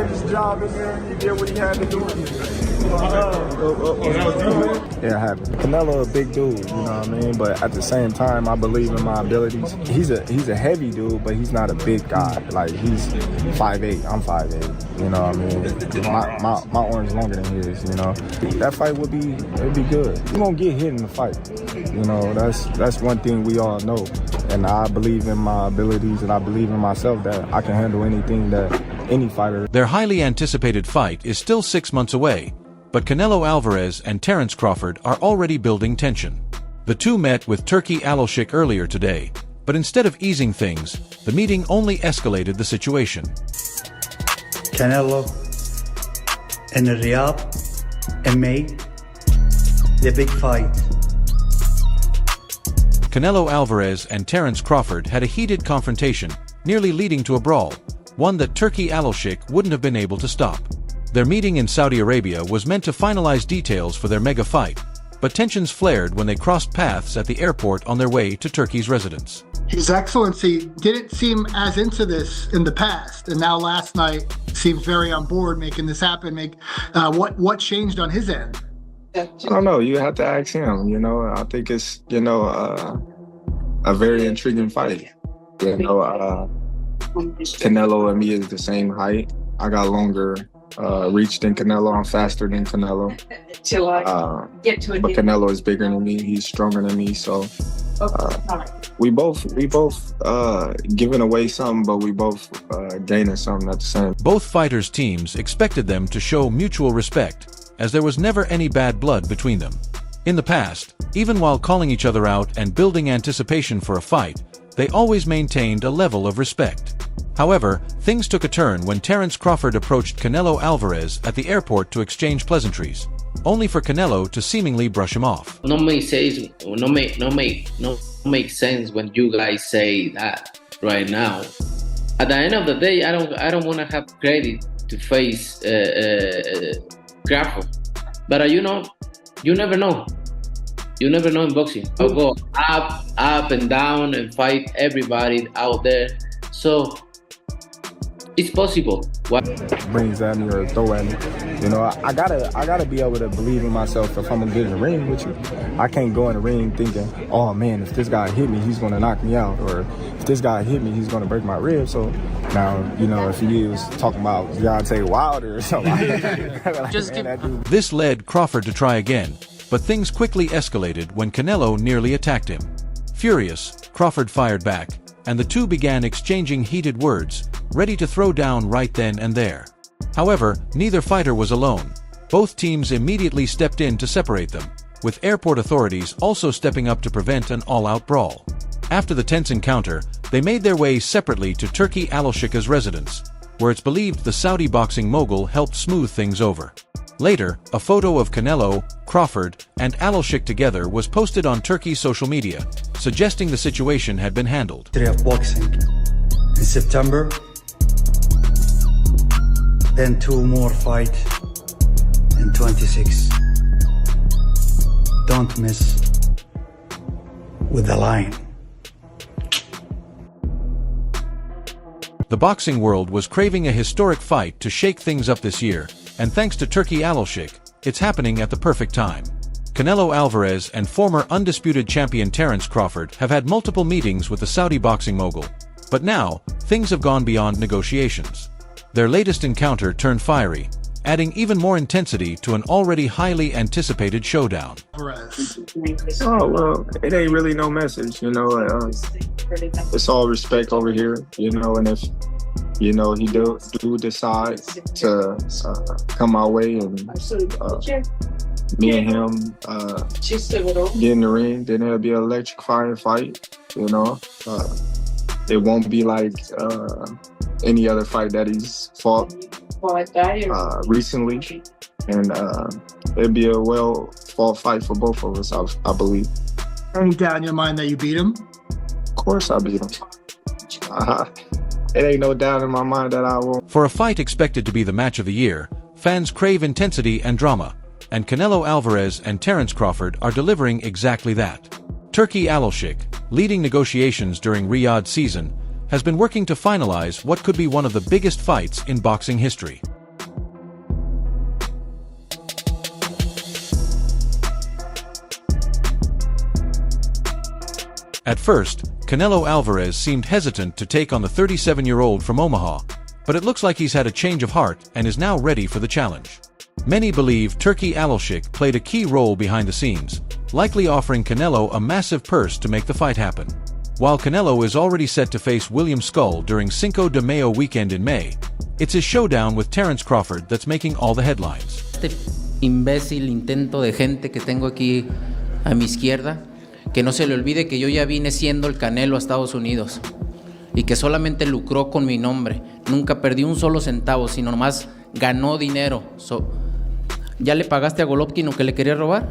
finished job in there and he did what he had to do. Yeah, Canelo a big dude, you know what I mean? But at the same time, I believe in my abilities. He's a heavy dude, but he's not a big guy. Like, he's 5'8", I'm 5'8", you know what I mean? My arm's longer than his, you know? That fight it'd be good. You won't get hit in the fight, you know? That's one thing we all know. And I believe in my abilities, and I believe in myself that I can handle anything that any fighter. Their highly anticipated fight is still 6 months away, but Canelo Alvarez and Terence Crawford are already building tension. The two met with Turki Alalshikh earlier today, but instead of easing things, the meeting only escalated the situation. Canelo in Riyadh in May, the big fight. Canelo Alvarez and Terence Crawford had a heated confrontation, nearly leading to a brawl, one that Turki Alalshikh wouldn't have been able to stop. Their meeting in Saudi Arabia was meant to finalize details for their mega fight, but tensions flared when they crossed paths at the airport on their way to Turkey's residence. His Excellency didn't seem as into this in the past, and now last night seems very on board making this happen. What changed on his end? I don't know. You have to ask him. You know, I think it's a very intriguing fight. You know, Canelo and me is the same height. I got longer reach than Canelo. I'm faster than Canelo. But Canelo is bigger than me. He's stronger than me. So we both giving away something, but we both gaining something at the same. Both fighters' teams expected them to show mutual respect, as there was never any bad blood between them. In the past, even while calling each other out and building anticipation for a fight, they always maintained a level of respect. However, things took a turn when Terence Crawford approached Canelo Alvarez at the airport to exchange pleasantries, only for Canelo to seemingly brush him off. No make sense when you guys say that right now. At the end of the day, I don't want to have credit to face Crawford, but you know, you never know. You never know in boxing. I'll go up and down and fight everybody out there. So it's possible. What brings at me or throw at me? You know, I gotta be able to believe in myself if I'm gonna get in the ring with you. I can't go in the ring thinking, oh man, if this guy hit me, he's gonna knock me out, or if this guy hit me, he's gonna break my ribs. So now, you know, if he was talking about Deontay Wilder or something, This led Crawford to try again, but things quickly escalated when Canelo nearly attacked him. Furious, Crawford fired back, and the two began exchanging heated words, ready to throw down right then and there. However, neither fighter was alone. Both teams immediately stepped in to separate them, with airport authorities also stepping up to prevent an all-out brawl. After the tense encounter, they made their way separately to Turki Alalshikh's residence, where it's believed the Saudi boxing mogul helped smooth things over. Later, a photo of Canelo, Crawford, and Alalshikh together was posted on Turkey's social media, suggesting the situation had been handled. Of boxing in September, then 2 more fights in 26. Don't miss with the line. The boxing world was craving a historic fight to shake things up this year, and thanks to Turki Alalshikh, it's happening at the perfect time. Canelo Alvarez and former undisputed champion Terence Crawford have had multiple meetings with the Saudi boxing mogul, but now, things have gone beyond negotiations. Their latest encounter turned fiery, adding even more intensity to an already highly anticipated showdown. Oh, well, it ain't really no message, you know. It's all respect over here, you know, and if, you know, he do decide to come our way and me and him get in the ring, then it'll be an electrifying fight, you know. It won't be like any other fight that he's fought recently, and it'd be a well-fought fight for both of us, I believe. Any doubt in your mind that you beat him? Of course I beat him. It ain't no doubt in my mind that I won't. For a fight expected to be the match of the year, fans crave intensity and drama, and Canelo Alvarez and Terence Crawford are delivering exactly that. Turki Alalshikh, leading negotiations during Riyadh season, has been working to finalize what could be one of the biggest fights in boxing history. At first, Canelo Alvarez seemed hesitant to take on the 37-year-old from Omaha, but it looks like he's had a change of heart and is now ready for the challenge. Many believe Turki Alalshikh played a key role behind the scenes, likely offering Canelo a massive purse to make the fight happen. While Canelo is already set to face William Skull during Cinco de Mayo weekend in May, it's his showdown with Terence Crawford that's making all the headlines. Este imbécil intento de gente que tengo aquí a mi izquierda, que no se le olvide que yo ya vine siendo el Canelo a Estados Unidos y que solamente lucró con mi nombre. Nunca perdí un solo centavo, sino nomás ganó dinero. ¿Ya le pagaste a Golovkin lo que le quería robar?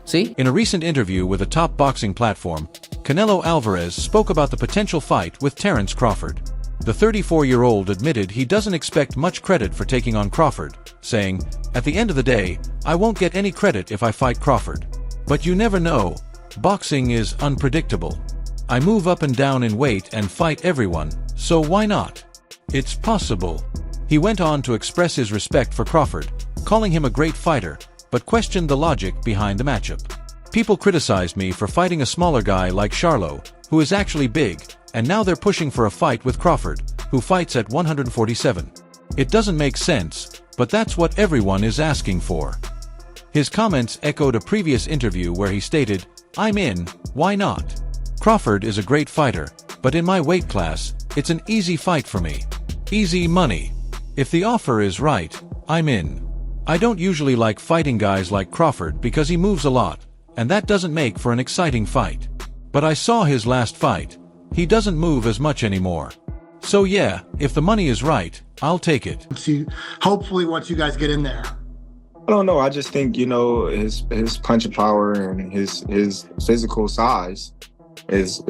¿Sí? In a recent interview with a top boxing platform, Canelo Alvarez spoke about the potential fight with Terence Crawford. The 34-year-old admitted he doesn't expect much credit for taking on Crawford, saying, "At the end of the day, I won't get any credit if I fight Crawford. But you never know. Boxing is unpredictable. I move up and down in weight and fight everyone, so why not? It's possible." He went on to express his respect for Crawford, calling him a great fighter, but questioned the logic behind the matchup. "People criticized me for fighting a smaller guy like Charlo, who is actually big, and now they're pushing for a fight with Crawford, who fights at 147. It doesn't make sense, but that's what everyone is asking for." His comments echoed a previous interview where he stated, "I'm in, why not? Crawford is a great fighter, but in my weight class, it's an easy fight for me. Easy money. If the offer is right, I'm in. I don't usually like fighting guys like Crawford because he moves a lot, and that doesn't make for an exciting fight. But I saw his last fight. He doesn't move as much anymore. So yeah, if the money is right, I'll take it." Hopefully once you guys get in there. I don't know. I just think, his punching power and his physical size is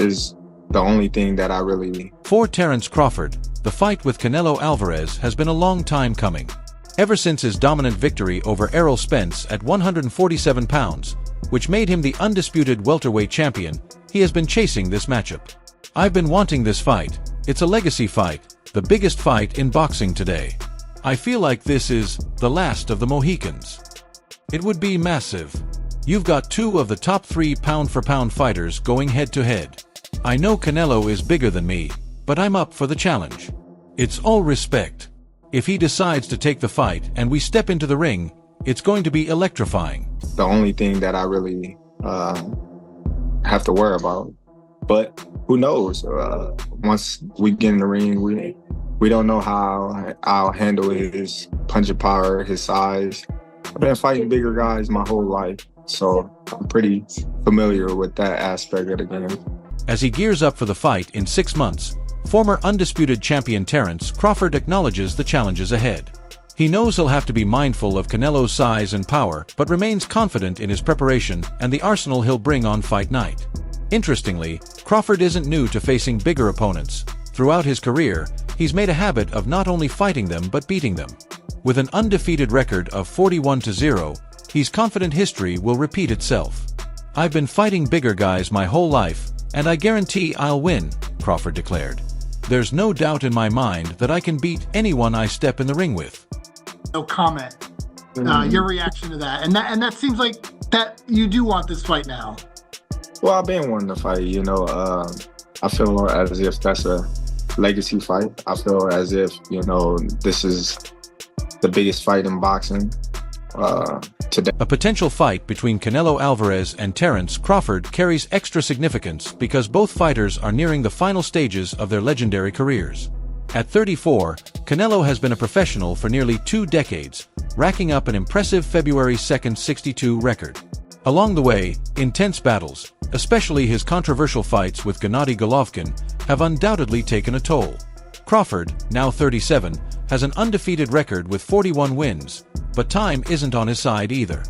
the only thing that I really... For Terence Crawford, the fight with Canelo Alvarez has been a long time coming. Ever since his dominant victory over Errol Spence at 147 pounds, which made him the undisputed welterweight champion, he has been chasing this matchup. "I've been wanting this fight. It's a legacy fight, the biggest fight in boxing today. I feel like this is the last of the Mohicans. It would be massive. You've got two of the top 3 pound-for-pound fighters going head-to-head. I know Canelo is bigger than me, but I'm up for the challenge. It's all respect. If he decides to take the fight and we step into the ring, it's going to be electrifying." The only thing that I really have to worry about. But who knows? Once we get in the ring, we don't know how I'll handle his punching power, his size. I've been fighting bigger guys my whole life, so I'm pretty familiar with that aspect of the game. As he gears up for the fight in 6 months, former undisputed champion Terence Crawford acknowledges the challenges ahead. He knows he'll have to be mindful of Canelo's size and power, but remains confident in his preparation and the arsenal he'll bring on fight night. Interestingly, Crawford isn't new to facing bigger opponents. Throughout his career, he's made a habit of not only fighting them but beating them. With an undefeated record of 41-0, he's confident history will repeat itself. "I've been fighting bigger guys my whole life, and I guarantee I'll win," Crawford declared. "There's no doubt in my mind that I can beat anyone I step in the ring with." No comment. Your reaction to that. And that seems like that you do want this fight now. Well, I've been wanting to fight, I feel as if that's a legacy fight. I feel as if, this is the biggest fight in boxing today. A potential fight between Canelo Alvarez and Terence Crawford carries extra significance because both fighters are nearing the final stages of their legendary careers. At 34, Canelo has been a professional for nearly 2 decades, racking up an impressive February 2nd 62 record. Along the way, intense battles, especially his controversial fights with Gennady Golovkin, have undoubtedly taken a toll. Crawford, now 37, has an undefeated record with 41 wins, but time isn't on his side either.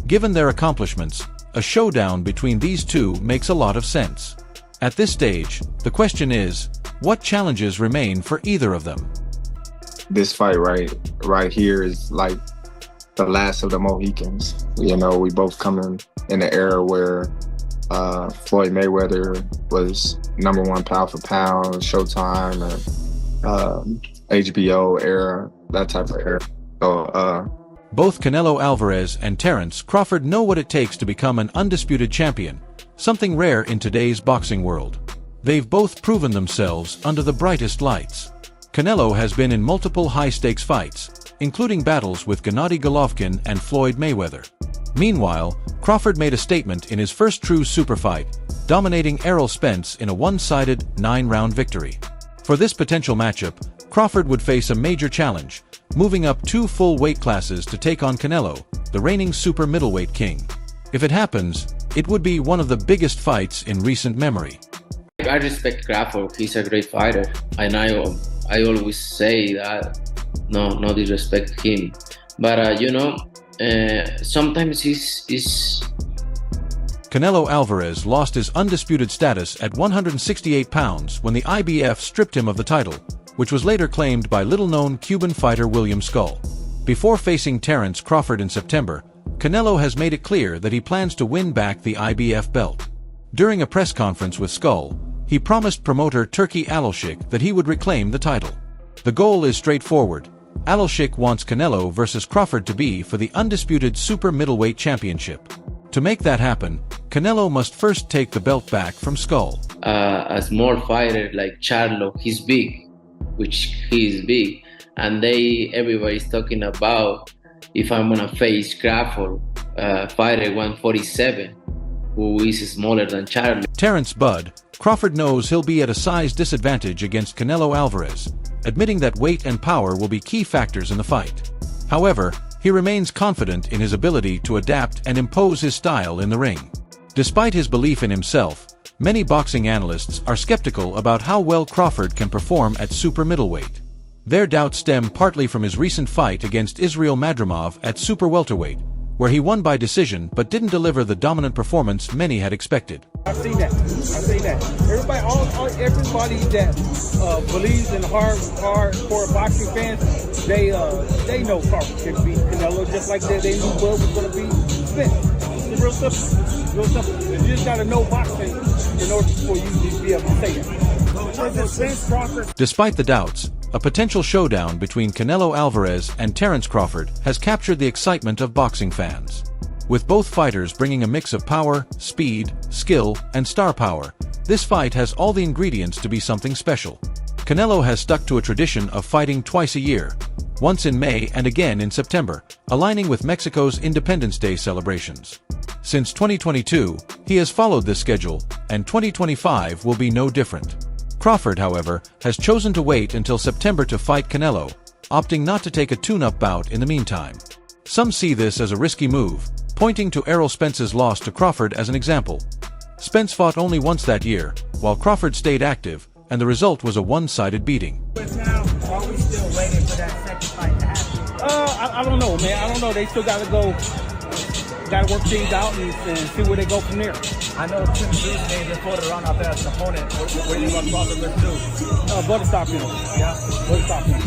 Given their accomplishments, a showdown between these two makes a lot of sense. At this stage, the question is, what challenges remain for either of them? This fight right here is like the last of the Mohicans. We both come in an era where Floyd Mayweather was #1 pound for pound, Showtime, and HBO era, that type of era. So, both Canelo Alvarez and Terence Crawford know what it takes to become an undisputed champion, something rare in today's boxing world. They've both proven themselves under the brightest lights. Canelo has been in multiple high-stakes fights, including battles with Gennady Golovkin and Floyd Mayweather. Meanwhile, Crawford made a statement in his first true super fight, dominating Errol Spence in a one-sided 9-round victory. For this potential matchup, Crawford would face a major challenge, moving up 2 full weight classes to take on Canelo, the reigning super middleweight king. If it happens, it would be one of the biggest fights in recent memory. I respect Crawford. He's a great fighter, and I always say that. No disrespect him, but sometimes he's. Canelo Alvarez lost his undisputed status at 168 pounds when the IBF stripped him of the title, which was later claimed by little-known Cuban fighter William Skull. Before facing Terence Crawford in September, Canelo has made it clear that he plans to win back the IBF belt. During a press conference with Skull, he promised promoter Turki Alalshikh that he would reclaim the title. The goal is straightforward. Alalshikh wants Canelo versus Crawford to be for the undisputed super middleweight championship. To make that happen, Canelo must first take the belt back from Skull. A small fighter like Charlo, he's big, which he is big, and everybody's talking about if I'm gonna face Crawford, fighter 147, who is smaller than Charlo. Terence "Bud" Crawford knows he'll be at a size disadvantage against Canelo Alvarez, admitting that weight and power will be key factors in the fight. However, he remains confident in his ability to adapt and impose his style in the ring. Despite his belief in himself, many boxing analysts are skeptical about how well Crawford can perform at super middleweight. Their doubts stem partly from his recent fight against Israil Madrimov at super welterweight, where he won by decision but didn't deliver the dominant performance many had expected. I've seen that. Everybody that believes in hardcore boxing fans, they know Crawford can beat Canelo just like they knew Bud was going to beat Spence. It's real simple. You just got to know boxing in order for you to be able to say it. Despite the doubts, a potential showdown between Canelo Alvarez and Terence Crawford has captured the excitement of boxing fans. With both fighters bringing a mix of power, speed, skill, and star power, this fight has all the ingredients to be something special. Canelo has stuck to a tradition of fighting twice a year, once in May and again in September, aligning with Mexico's Independence Day celebrations. Since 2022, he has followed this schedule, and 2025 will be no different. Crawford, however, has chosen to wait until September to fight Canelo, opting not to take a tune-up bout in the meantime. Some see this as a risky move, pointing to Errol Spence's loss to Crawford as an example. Spence fought only once that year, while Crawford stayed active, and the result was a one-sided beating. Now, are we still waiting for that second fight to happen? I don't know, man. I don't know. They still got to work things out and see where they go from there. I know Tim Zeus made the photo run out there as an opponent. What do you want Crawford to do? Butter stop him. Yeah? Butter stop him.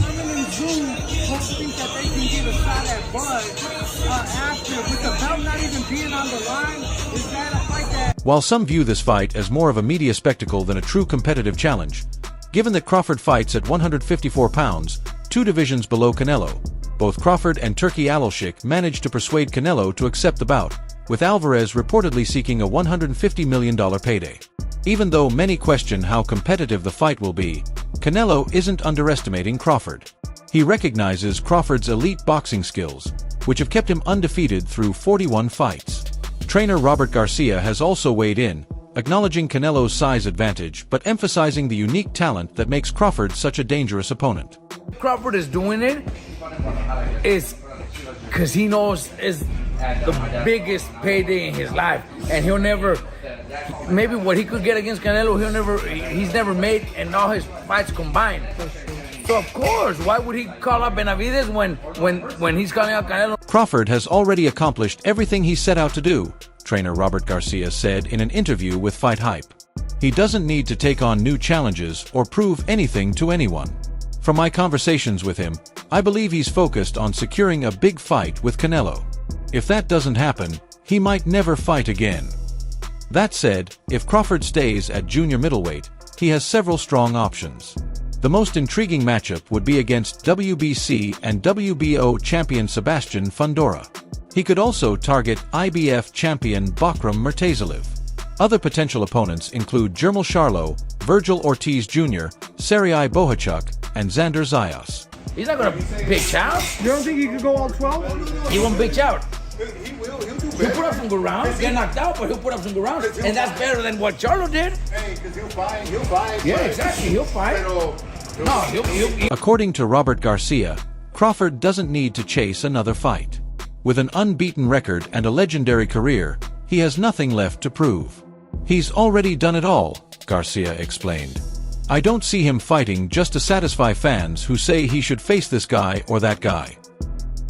Think that they can get a shot at Bud after, with the belt not even being on the line? Is that a fight that... While some view this fight as more of a media spectacle than a true competitive challenge, given that Crawford fights at 154 pounds, 2 divisions below Canelo, both Crawford and Turki Alalshikh managed to persuade Canelo to accept the bout, with Alvarez reportedly seeking a $150 million payday. Even though many question how competitive the fight will be, Canelo isn't underestimating Crawford. He recognizes Crawford's elite boxing skills, which have kept him undefeated through 41 fights. Trainer Robert Garcia has also weighed in, acknowledging Canelo's size advantage but emphasizing the unique talent that makes Crawford such a dangerous opponent. Crawford is doing it is because he knows it's the biggest payday in his life, and he'll never, maybe what he could get against Canelo, he's never made in all his fights combined. So of course, why would he call out Benavidez when he's calling out Canelo? Crawford has already accomplished everything he set out to do, trainer Robert Garcia said in an interview with Fight Hype. He doesn't need to take on new challenges or prove anything to anyone. From my conversations with him, I believe he's focused on securing a big fight with Canelo. If that doesn't happen, he might never fight again. That said, if Crawford stays at junior middleweight, he has several strong options. The most intriguing matchup would be against WBC and WBO champion Sebastian Fundora. He could also target IBF champion Bakram Murtazaliev. Other potential opponents include Germel Charlo, Virgil Ortiz Jr., Sergey Bohachuk, and Xander Zayas. He's not gonna bitch out. You don't think he could go all 12? He won't bitch out. He will. He'll do better. He'll put up some good rounds. Get knocked out, but he'll put up some good rounds, and that's better than what Charlo did. Hey, because he'll fight. He'll fight. Yeah, exactly. He'll fight. No, he'll. According to Robert Garcia, Crawford doesn't need to chase another fight. With an unbeaten record and a legendary career, he has nothing left to prove. He's already done it all, Garcia explained. I don't see him fighting just to satisfy fans who say he should face this guy or that guy.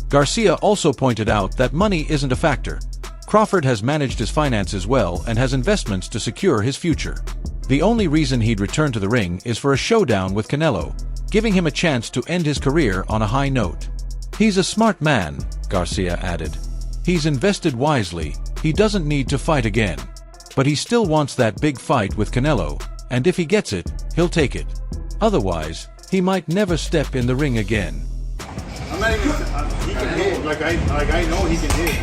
Garcia also pointed out that money isn't a factor. Crawford has managed his finances well and has investments to secure his future. The only reason he'd return to the ring is for a showdown with Canelo, giving him a chance to end his career on a high note. He's a smart man, Garcia added. He's invested wisely, he doesn't need to fight again. But he still wants that big fight with Canelo, and if he gets it, he'll take it. Otherwise, he might never step in the ring again. I'm not even, he can hit, like I know he can hit.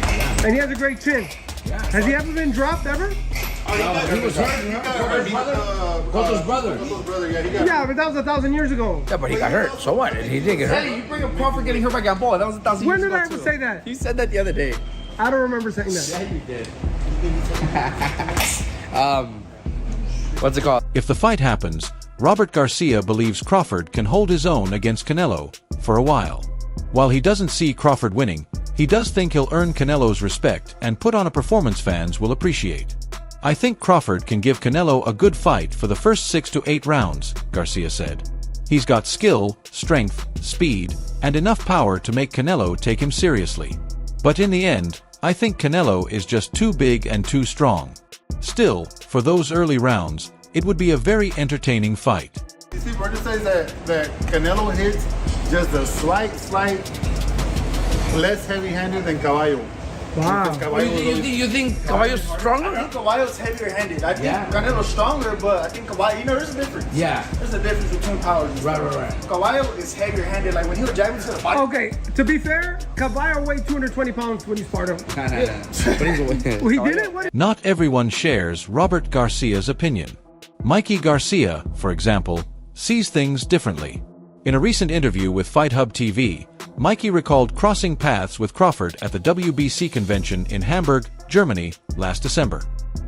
And he has a great chin. Yeah. Has he ever been dropped ever? He was hurt. Cotto's brother. Yeah, but that was 1,000 years ago. Yeah, but he got hurt. So what? He did get hurt. Hey, you bring up Crawford getting hurt by Gamboa. That was 1,000 years When ago. did I ever say that? You said that the other day. I don't remember saying that. Yeah, you did. What's it called? If the fight happens, Robert Garcia believes Crawford can hold his own against Canelo for a while. While he doesn't see Crawford winning, he does think he'll earn Canelo's respect and put on a performance fans will appreciate. I think Crawford can give Canelo a good fight for the first 6 to 8 rounds, Garcia said. He's got skill, strength, speed, and enough power to make Canelo take him seriously. But in the end, I think Canelo is just too big and too strong. Still, for those early rounds, it would be a very entertaining fight. You see, Roger says that Canelo hits just a slight less heavy-handed than Caballo. Wow. You think Caballo's stronger? I think Caballo's heavier-handed. I think Canelo's stronger, but I think Caballo, there's a difference. Yeah. There's a difference between powers. Right. Caballo is heavier-handed. Like when he'll jab, he's gonna fight. Okay, to be fair, Caballo weighed 220 pounds when he sparred him. Well, he did it? What? Not everyone shares Robert Garcia's opinion. Mikey Garcia, for example, sees things differently. In a recent interview with Fight Hub TV, Mikey recalled crossing paths with Crawford at the WBC convention in Hamburg, Germany, last December.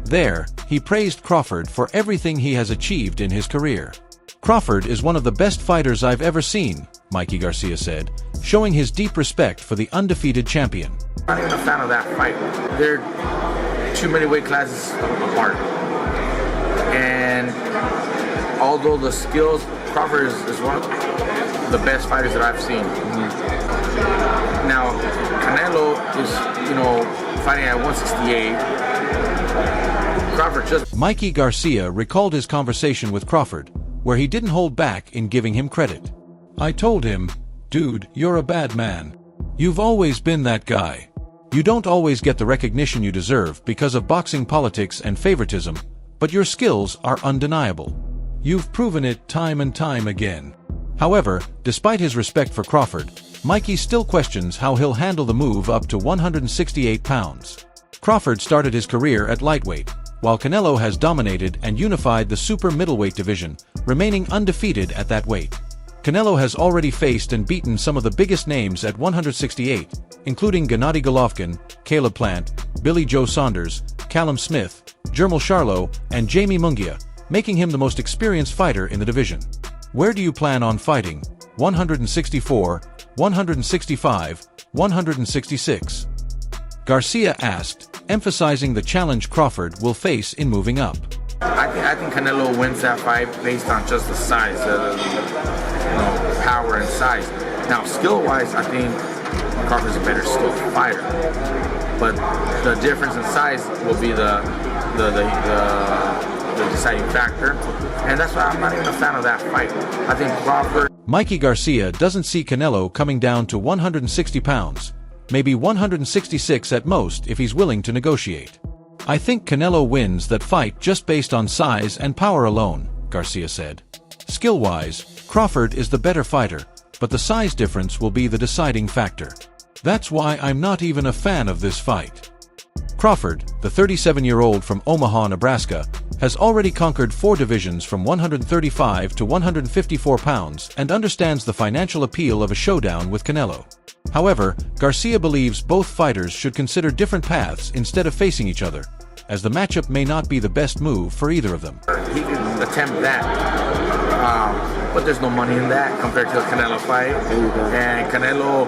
There, he praised Crawford for everything he has achieved in his career. Crawford is one of the best fighters I've ever seen, Mikey Garcia said, showing his deep respect for the undefeated champion. I'm not even a fan of that fight. They're too many weight classes apart. And although the skills, Crawford is one of the best fighters that I've seen. Now, Canelo is, fighting at 168. Crawford just... Mikey Garcia recalled his conversation with Crawford, where he didn't hold back in giving him credit. I told him, dude, you're a bad man. You've always been that guy. You don't always get the recognition you deserve because of boxing politics and favoritism, but your skills are undeniable. You've proven it time and time again. However, despite his respect for Crawford, Mikey still questions how he'll handle the move up to 168 pounds. Crawford started his career at lightweight, while Canelo has dominated and unified the super middleweight division, remaining undefeated at that weight. Canelo has already faced and beaten some of the biggest names at 168, including Gennady Golovkin, Caleb Plant, Billy Joe Saunders, Callum Smith, Germel Charlo, and Jamie Munguia, making him the most experienced fighter in the division. Where do you plan on fighting? 164, 165, 166? Garcia asked, emphasizing the challenge Crawford will face in moving up. I think Canelo wins that fight based on just the size, power and size. Now, skill-wise, I think Crawford's a better skilled fighter, but the difference in size will be the deciding factor, and that's why I'm not even a fan of that fight. I think Crawford... Mikey Garcia doesn't see Canelo coming down to 160 pounds, maybe 166 at most if he's willing to negotiate. I think Canelo wins that fight just based on size and power alone, Garcia said. Skill-wise, Crawford is the better fighter, but the size difference will be the deciding factor. That's why I'm not even a fan of this fight. Crawford, the 37-year-old from Omaha, Nebraska, has already conquered 4 divisions from 135 to 154 pounds and understands the financial appeal of a showdown with Canelo. However, Garcia believes both fighters should consider different paths instead of facing each other, as the matchup may not be the best move for either of them. He can attempt that, but there's no money in that compared to the Canelo fight. And Canelo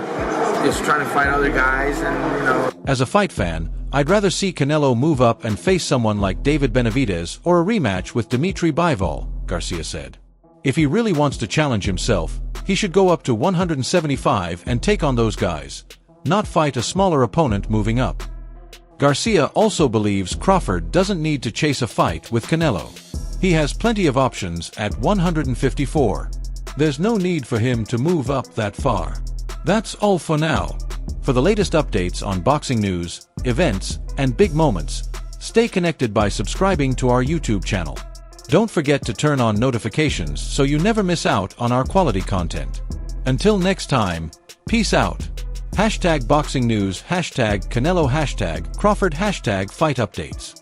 is trying to fight other guys, and you know. As a fight fan, I'd rather see Canelo move up and face someone like David Benavidez or a rematch with Dimitri Bivol, Garcia said. If he really wants to challenge himself, he should go up to 175 and take on those guys, not fight a smaller opponent moving up. Garcia also believes Crawford doesn't need to chase a fight with Canelo. He has plenty of options at 154. There's no need for him to move up that far. That's all for now. For the latest updates on boxing news, events, and big moments, stay connected by subscribing to our YouTube channel. Don't forget to turn on notifications so you never miss out on our quality content. Until next time, peace out. #boxing news, #Canelo, #Crawford, #fight updates.